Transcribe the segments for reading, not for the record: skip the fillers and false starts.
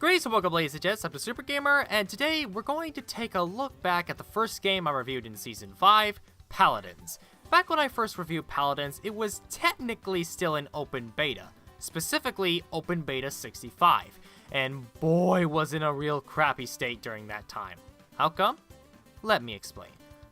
Greetings and welcome, ladies and gents. I'm the Super Gamer, and today we're going to take a look back at the first game I reviewed in Season 5, Paladins. Back when I first reviewed Paladins, it was technically still in open beta, specifically Open Beta 65, and boy was in a real crappy state during that time. How come? Let me explain.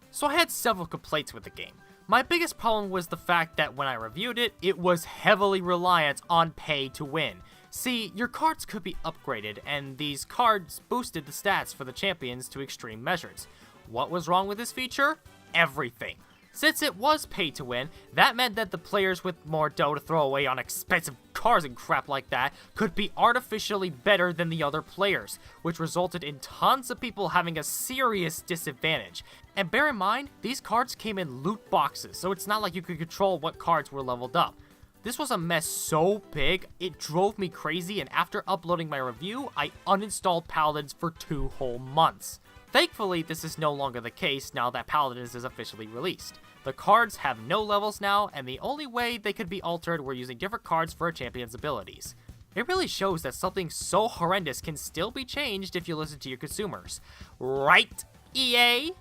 So I had several complaints with the game. My biggest problem was the fact that when I reviewed it, it was heavily reliant on pay to win. See, your cards could be upgraded, and these cards boosted the stats for the champions to extreme measures. What was wrong with this feature? Everything. Since it was pay to win, that meant that the players with more dough to throw away on expensive cars and crap like that could be artificially better than the other players, which resulted in tons of people having a serious disadvantage. And bear in mind, these cards came in loot boxes, so it's not like you could control what cards were leveled up. This was a mess so big, it drove me crazy, and after uploading my review, I uninstalled Paladins for 2 whole months. Thankfully, this is no longer the case now that Paladins is officially released. The cards have no levels now, and the only way they could be altered were using different cards for a champion's abilities. It really shows that something so horrendous can still be changed if you listen to your consumers. Right, EA?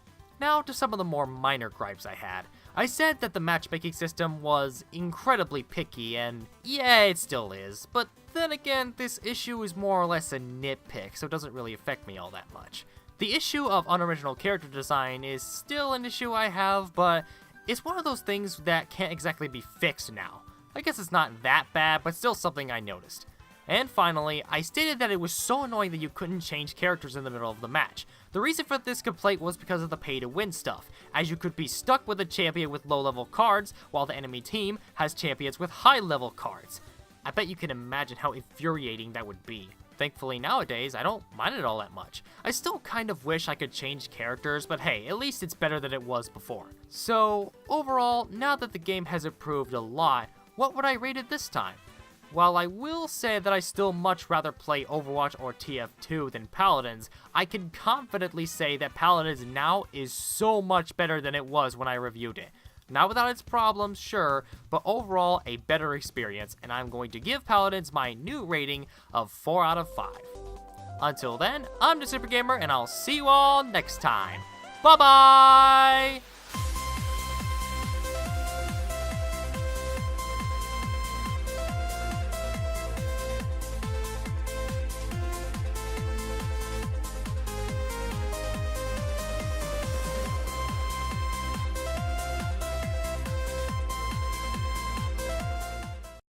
Now to some of the more minor gripes I had. I said that the matchmaking system was incredibly picky, and yeah, it still is, but then again, this issue is more or less a nitpick, so it doesn't really affect me all that much. The issue of unoriginal character design is still an issue I have, but it's one of those things that can't exactly be fixed now. I guess it's not that bad, but still something I noticed. And finally, I stated that it was so annoying that you couldn't change characters in the middle of the match. The reason for this complaint was because of the pay-to-win stuff, as you could be stuck with a champion with low-level cards, while the enemy team has champions with high-level cards. I bet you can imagine how infuriating that would be. Thankfully nowadays, I don't mind it all that much. I still kind of wish I could change characters, but hey, at least it's better than it was before. So, overall, now that the game has improved a lot, what would I rate it this time? While I will say that I still much rather play Overwatch or TF2 than Paladins, I can confidently say that Paladins now is so much better than it was when I reviewed it. Not without its problems, sure, but overall a better experience, and I'm going to give Paladins my new rating of 4 out of 5. Until then, I'm the Super Gamer, and I'll see you all next time. Bye-bye!